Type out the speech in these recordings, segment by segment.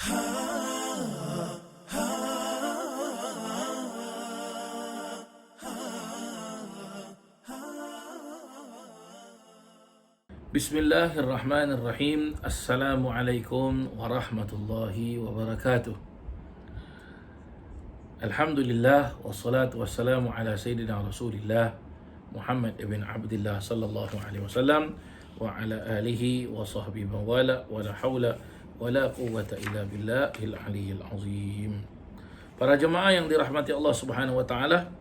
Bismillahirrahmanirrahim. Assalamualaikum warahmatullahi wabarakatuh. Alhamdulillah wassalatu wassalamu ala sayyidina Rasulillah Muhammad ibn Abdullah sallallahu alaihi wasallam wa ala alihi wa sahbihi wa wala wa la haula wa la quwwata illa billahil aliyyil azim. Para jemaah yang dirahmati Allah Subhanahu wa taala,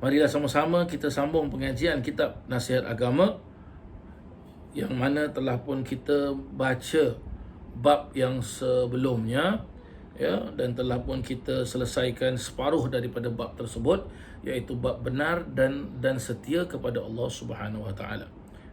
marilah sama-sama kita sambung pengajian kitab Nasihat Agama yang mana telah pun kita baca bab yang sebelumnya, ya, dan telah pun kita selesaikan separuh daripada bab tersebut, iaitu bab benar dan setia kepada Allah Subhanahu wa taala.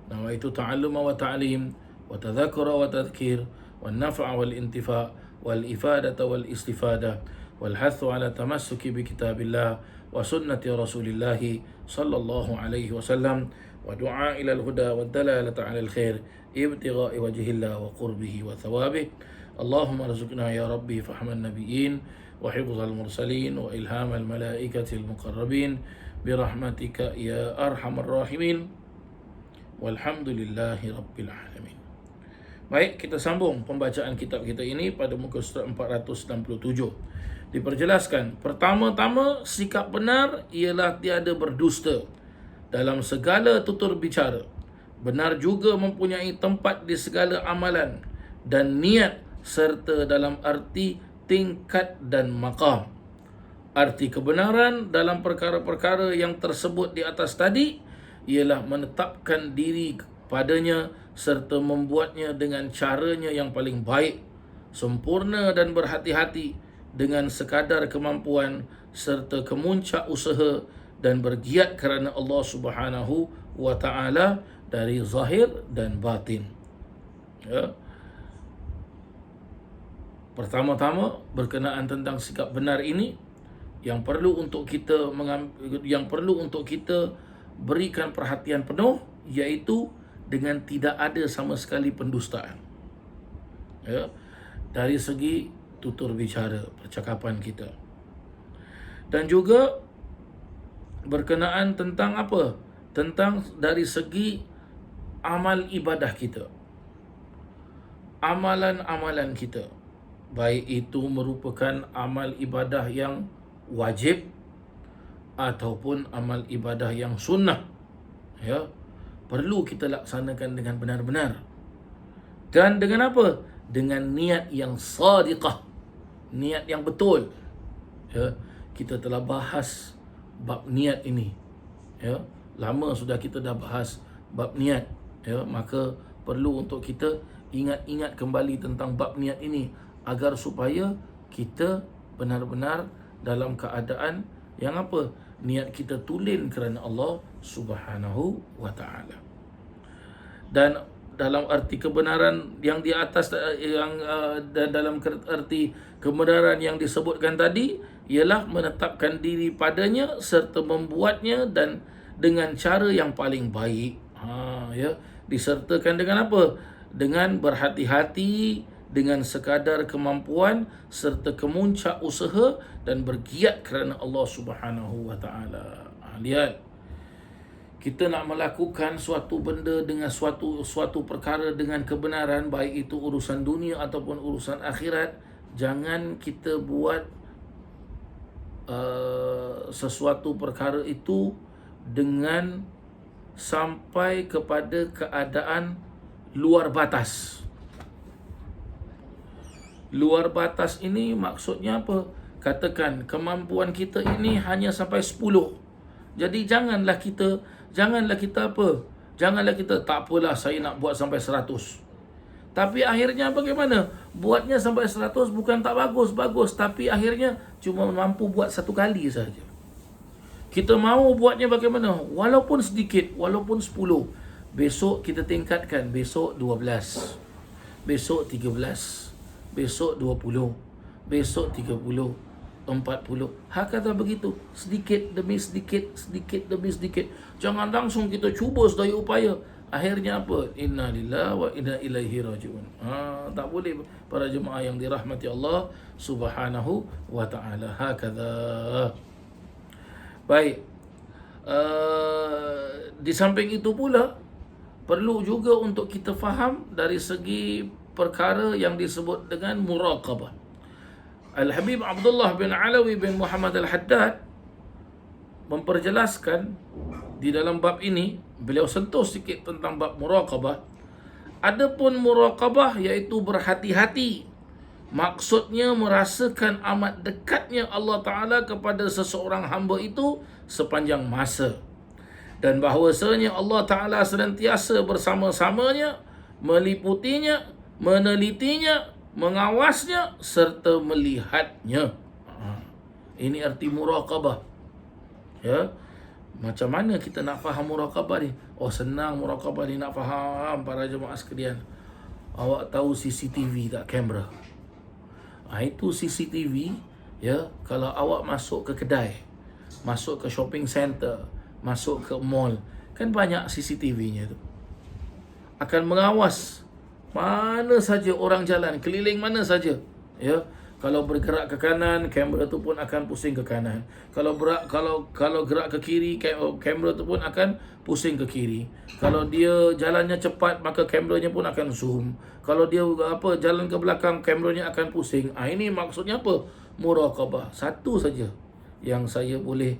Nama itu ta'allum wa ta'lim wa tadhakkura wa tadhkir wa naf'a wal intifa' wal ifadata wal istifadah wal hathu ala tamassuki bi kitabillah wa sunnati Rasulillah sallallahu alaihi wasallam wa du'a ila al-huda wa dalalata 'ala al-khair ibtigha'i wajhillah wa qurbihi wa thawabih. Allahumma arzuqna ya rabbi fahman nabiyyin wa hifdzal mursalin wa ilhamal malaikati al-muqarrabin bi rahmatika ya arhamar rahimin walhamdulillahi rabbil alamin. Baik, kita sambung pembacaan kitab kita ini pada muka surat 467. Diperjelaskan, pertama-tama sikap benar ialah tiada berdusta dalam segala tutur bicara. Benar juga mempunyai tempat di segala amalan dan niat serta dalam arti tingkat dan maqam. Arti kebenaran dalam perkara-perkara yang tersebut di atas tadi ialah menetapkan diri padanya serta membuatnya dengan caranya yang paling baik, sempurna dan berhati-hati dengan sekadar kemampuan serta kemuncak usaha dan bergiat kerana Allah Subhanahu wa taala dari zahir dan batin. Ya. Pertama-tama berkenaan tentang sikap benar ini yang perlu untuk kita berikan perhatian penuh, iaitu dengan tidak ada sama sekali pendustaan. Ya. Dari segi tutur bicara, percakapan kita. Dan juga berkenaan tentang apa? Tentang dari segi amal ibadah kita. Amalan-amalan kita, baik itu merupakan amal ibadah yang wajib ataupun amal ibadah yang sunnah, ya, perlu kita laksanakan dengan benar-benar. Dan dengan apa? Dengan niat yang sadiqah, niat yang betul. Ya, kita telah bahas bab niat ini. Ya, lama sudah kita dah bahas bab niat. Ya, maka perlu untuk kita ingat-ingat kembali tentang bab niat ini agar supaya kita benar-benar dalam keadaan yang apa? Niat kita tulen kerana Allah Subhanahu wa taala. Dan dalam arti kebenaran yang di atas, dan dalam arti kebenaran yang disebutkan tadi ialah menetapkan diri padanya serta membuatnya dan dengan cara yang paling baik. Ya, disertakan dengan apa? Dengan berhati-hati, dengan sekadar kemampuan serta kemuncak usaha dan bergiat kerana Allah Subhanahu wa taala. Lihat, kita nak melakukan suatu benda dengan suatu perkara dengan kebenaran, baik itu urusan dunia ataupun urusan akhirat, jangan kita buat sesuatu perkara itu dengan sampai kepada keadaan luar batas. Luar batas ini maksudnya apa? Katakan kemampuan kita ini hanya sampai 10. Jadi janganlah kita apa? Janganlah kita tak apalah saya nak buat sampai 100. Tapi akhirnya bagaimana? Buatnya sampai 100 bukan tak bagus, tapi akhirnya cuma mampu buat satu kali saja. Kita mahu buatnya bagaimana? Walaupun sedikit, walaupun 10. Besok kita tingkatkan, besok 12. Besok 13. Besok 20. Besok 30. 40. Hakata begitu, sedikit demi sedikit, sedikit demi sedikit. Jangan langsung kita cuba sedaya upaya. Akhirnya apa? Inna lillahi wa inna ilaihi raji'un. Tak boleh para jemaah yang dirahmati Allah Subhanahu wa taala. Hakadha. Baik. Di samping itu pula perlu juga untuk kita faham dari segi perkara yang disebut dengan muraqabah. Al-Habib Abdullah bin Alawi bin Muhammad Al-Haddad memperjelaskan di dalam bab ini, beliau sentuh sikit tentang bab muraqabah. Adapun muraqabah iaitu berhati-hati, maksudnya merasakan amat dekatnya Allah Ta'ala kepada seseorang hamba itu sepanjang masa, dan bahawasanya Allah Ta'ala senantiasa bersama-samanya, meliputinya, menelitinya, mengawasnya serta melihatnya. Ini arti muraqabah. Ya, macam mana kita nak faham muraqabah ni? Oh, senang muraqabah ni nak faham para jemaah sekalian. Awak tahu CCTV tak, kamera? Itu CCTV, ya, kalau awak masuk ke kedai, masuk ke shopping center, masuk ke mall, kan banyak CCTV-nya tu. Akan mengawas mana saja orang jalan, keliling mana saja, ya. Kalau bergerak ke kanan, kamera tu pun akan pusing ke kanan. Kalau gerak ke kiri, kamera tu pun akan pusing ke kiri. Kalau dia jalannya cepat, maka kameranya pun akan zoom. Kalau dia jalan ke belakang, kameranya akan pusing. Ini maksudnya apa? Muraqabah. Satu saja yang saya boleh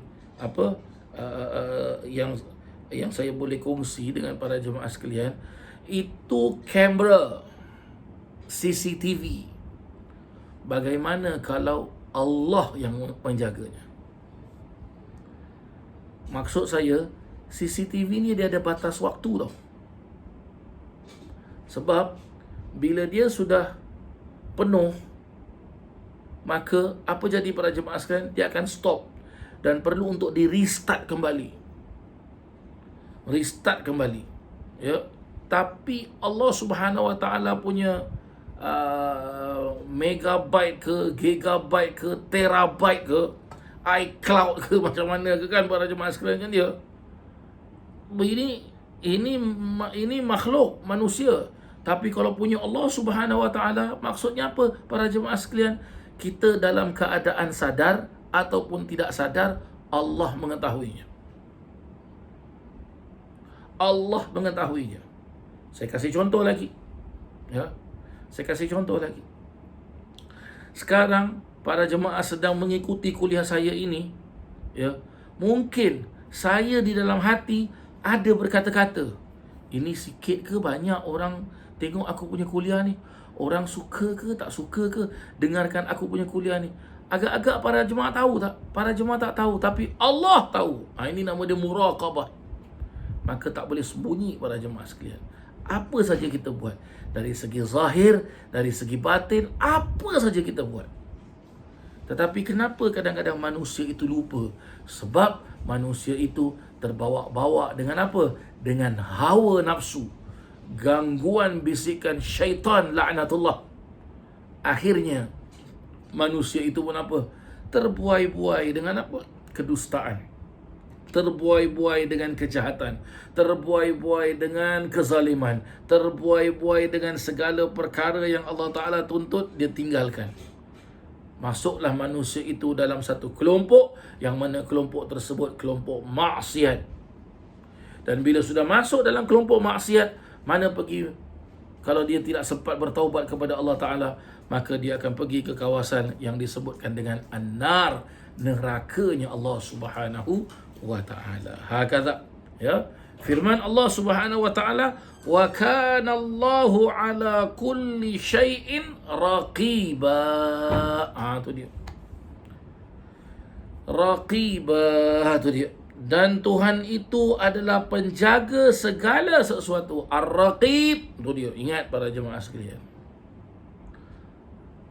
yang saya boleh kongsi dengan para jemaah sekalian, itu kamera CCTV. Bagaimana kalau Allah yang menjaganya? Maksud saya, CCTV ni dia ada batas waktu tau. Sebab bila dia sudah penuh, maka apa jadi para jemaah sekalian? Dia akan stop dan perlu untuk di restart kembali. Restart kembali. Ya. Tapi Allah Subhanahu Wa Taala punya megabyte ke, gigabyte ke, terabyte ke, iCloud ke, macam mana ke, kan para jemaah sekalian, kan dia. Ini makhluk manusia. Tapi kalau punya Allah Subhanahu Wa Taala, maksudnya apa para jemaah sekalian? Kita dalam keadaan sadar ataupun tidak sadar, Allah mengetahuinya. Allah mengetahuinya. Saya kasih contoh lagi. Ya. Saya kasih contoh lagi. Sekarang para jemaah sedang mengikuti kuliah saya ini, ya. Mungkin saya di dalam hati ada berkata-kata, ini sikit ke banyak orang tengok aku punya kuliah ni? Orang suka ke tak suka ke dengarkan aku punya kuliah ni? Agak-agak para jemaah tahu tak? Para jemaah tak tahu, tapi Allah tahu. Ini nama dia muraqabah. Maka tak boleh sembunyi para jemaah sekalian. Apa saja kita buat, dari segi zahir, dari segi batin, apa saja kita buat. Tetapi kenapa kadang-kadang manusia itu lupa? Sebab manusia itu terbawa-bawa dengan apa? Dengan hawa nafsu, gangguan bisikan syaitan laknatullah. Akhirnya manusia itu pun apa? Terbuai-buai dengan apa? Kedustaan. Terbuai-buai dengan kejahatan, terbuai-buai dengan kezaliman, terbuai-buai dengan segala perkara yang Allah Ta'ala tuntut, dia tinggalkan. Masuklah manusia itu dalam satu kelompok, yang mana kelompok tersebut kelompok maksiat. Dan bila sudah masuk dalam kelompok maksiat, mana pergi? Kalau dia tidak sempat bertaubat kepada Allah Ta'ala, maka dia akan pergi ke kawasan yang disebutkan dengan an-nar, nerakanya Allah Subhanahu Wa Ta'ala. Hakadha, ya. Firman Allah Subhanahu Wa Ta'ala, wa kana Allahu ala kulli syai'in raqiba. Tu dia. Raqiba, tu dia. Dan Tuhan itu adalah penjaga segala sesuatu. Ar-Raqib, tu dia. Ingat para jemaah sekalian,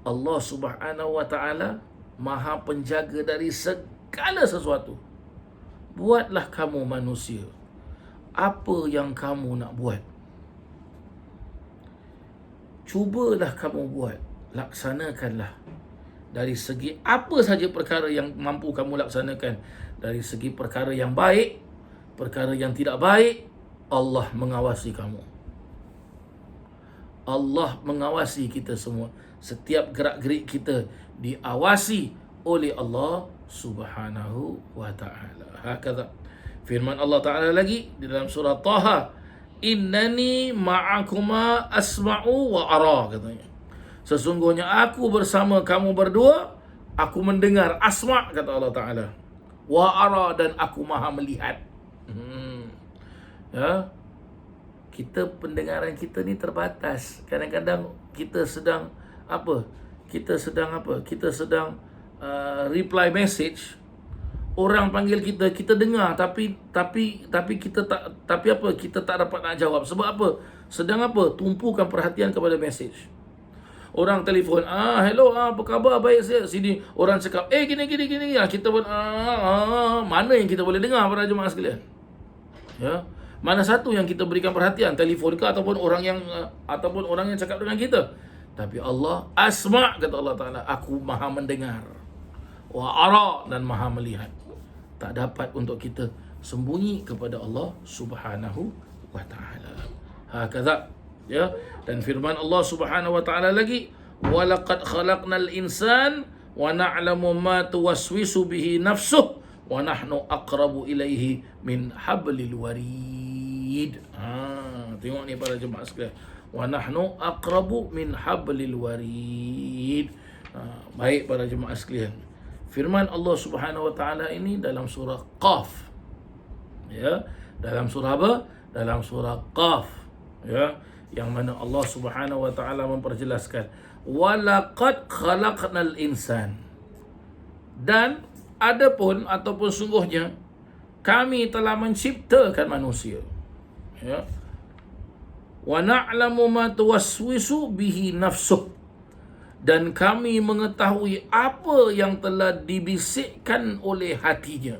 Allah Subhanahu Wa Ta'ala Maha penjaga dari segala sesuatu. Buatlah kamu manusia, apa yang kamu nak buat, cubalah kamu buat, laksanakanlah. Dari segi apa saja perkara yang mampu kamu laksanakan, dari segi perkara yang baik, perkara yang tidak baik, Allah mengawasi kamu. Allah mengawasi kita semua. Setiap gerak-gerik kita diawasi oleh Allah Subhanahu wa ta'ala. Hakadha. Firman Allah Ta'ala lagi di dalam surah Taha, innani ma'akuma asma'u wa ara, katanya. Sesungguhnya aku bersama kamu berdua, aku mendengar. Asma' kata Allah Ta'ala. Wa ara, dan aku maha melihat. Ya. Kita, pendengaran kita ni terbatas. Kadang-kadang kita sedang Kita sedang reply message. Orang panggil kita, kita dengar, tapi kita tak dapat nak jawab. Sebab apa? Sedang tumpukan perhatian kepada message. Orang telefon, hello, apa khabar? Baik saya. Sini orang cakap, gini. Kita pun mana yang kita boleh dengar para jemaah sekalian? Ya. Mana satu yang kita berikan perhatian, telefon ke ataupun orang yang cakap dengan kita? Tapi Allah asma', kata Allah Ta'ala, aku maha mendengar. Wa ara, dan maha melihat. Tak dapat untuk kita sembunyi kepada Allah Subhanahu wa Ta'ala. Hakadha. Ya. Dan firman Allah Subhanahu wa Ta'ala lagi, walaqad khalaqnal insan wa na'lamu ma tuwaswisu bihi nafsuh wa nahnu aqrabu ilaihi min hablil warid. Tengok ni para jemaah sekalian. Wa nahnu aqrabu min hablil warid. Baik para jemaah sekalian. Firman Allah Subhanahu wa Ta'ala ini dalam surah Qaf. Ya, dalam surah apa? Dalam surah Qaf. Ya, yang mana Allah Subhanahu wa Ta'ala memperjelaskan, walaqad khalaqnal insan. Dan adapun ataupun sungguhnya kami telah menciptakan manusia. Ya. Wa na'lamu ma tuwaswisu bihi nafsuh, dan kami mengetahui apa yang telah dibisikkan oleh hatinya.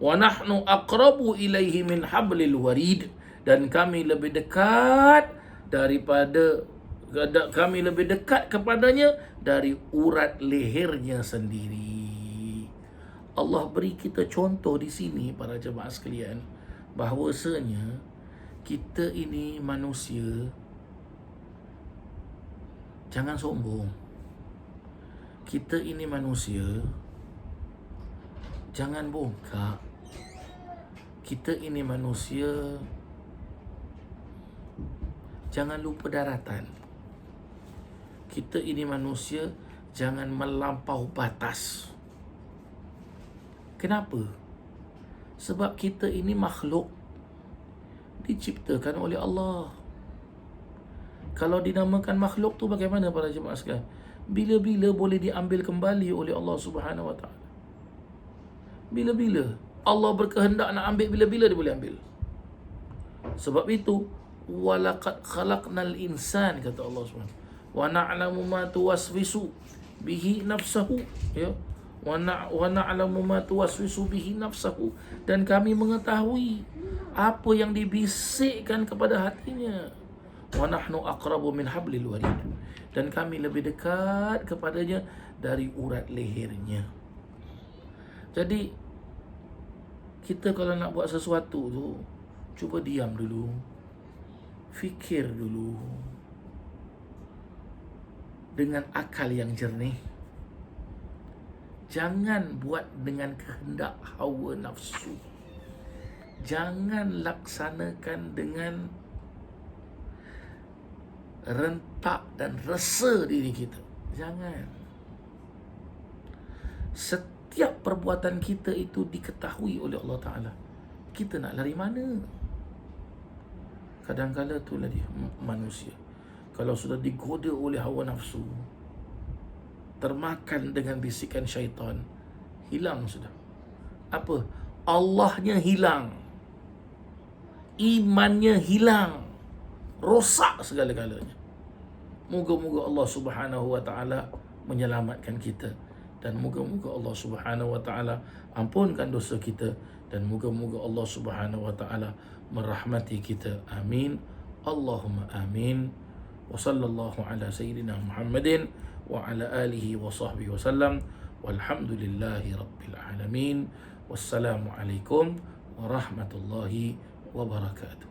Wa nahnu aqrabu ilaihi min hablil warid, dan kami lebih dekat kepadanya dari urat lehernya sendiri. Allah beri kita contoh di sini para jemaah sekalian, bahawasanya kita ini manusia, jangan sombong. Kita ini manusia, jangan bongkak. Kita ini manusia, jangan lupa daratan. Kita ini manusia, jangan melampau batas. Kenapa? Sebab kita ini makhluk diciptakan oleh Allah. Kalau dinamakan makhluk tu bagaimana para jemaah sekalian? Bila-bila boleh diambil kembali oleh Allah Subhanahu wa Ta'ala. Bila-bila Allah berkehendak nak ambil, bila-bila dia boleh ambil. Sebab itu, walaqad khalaqnal insan, kata Allah Subhanahu wa na'lamu ma tuwaswisu bihi nafsahu. Ya. Wa na'lamu ma tuwaswisu bihi nafsahu, dan kami mengetahui apa yang dibisikkan kepada hatinya. Wa nahnu aqrabu min hablil warid, dan kami lebih dekat kepadanya dari urat lehernya. Jadi kita kalau nak buat sesuatu tu, cuba diam dulu, fikir dulu dengan akal yang jernih. Jangan buat dengan kehendak hawa nafsu. Jangan laksanakan dengan rentak dan rasa diri kita. Jangan. Setiap perbuatan kita itu diketahui oleh Allah Ta'ala. Kita nak lari mana? Kadang-kadang itulah dia manusia. Kalau sudah digoda oleh hawa nafsu, termakan dengan bisikan syaitan, hilang sudah. Apa? Allahnya hilang, imannya hilang, rosak segala-galanya. Moga-moga Allah Subhanahu wa Ta'ala menyelamatkan kita, dan moga-moga Allah Subhanahu wa Ta'ala ampunkan dosa kita, dan moga-moga Allah Subhanahu wa Ta'ala merahmati kita. Amin. Allahumma amin. Wa sallallahu ala sayyidina Muhammadin wa ala alihi wa sahbihi wasallam, walhamdulillahi rabbil alamin. Wassalamualaikum warahmatullahi wabarakatuh.